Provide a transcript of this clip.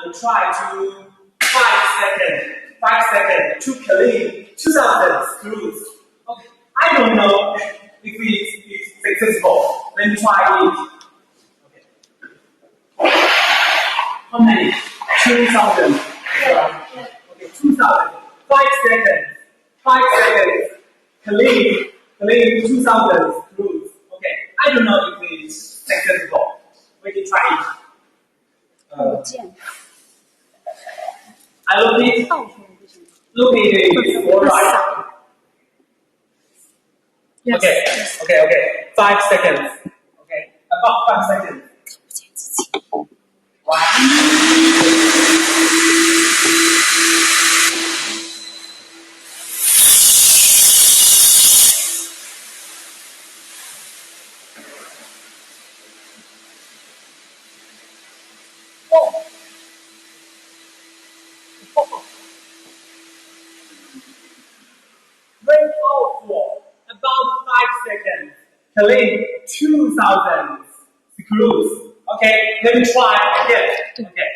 and try to 5 seconds to clean 2,000 screws. Okay, I don't know if it's successful. Let me try it. Okay. How many? 2,000. Okay, 2,000. 5 seconds. 5 seconds. Clean 2,000 screws. Okay, I don't know if it's successful. We can try it. I look it alright. Yes. Okay. 5 seconds. Okay, about 5 seconds. One. Wait out for about 5 seconds. Clean 2,000 screws. Okay, let me try again. Okay.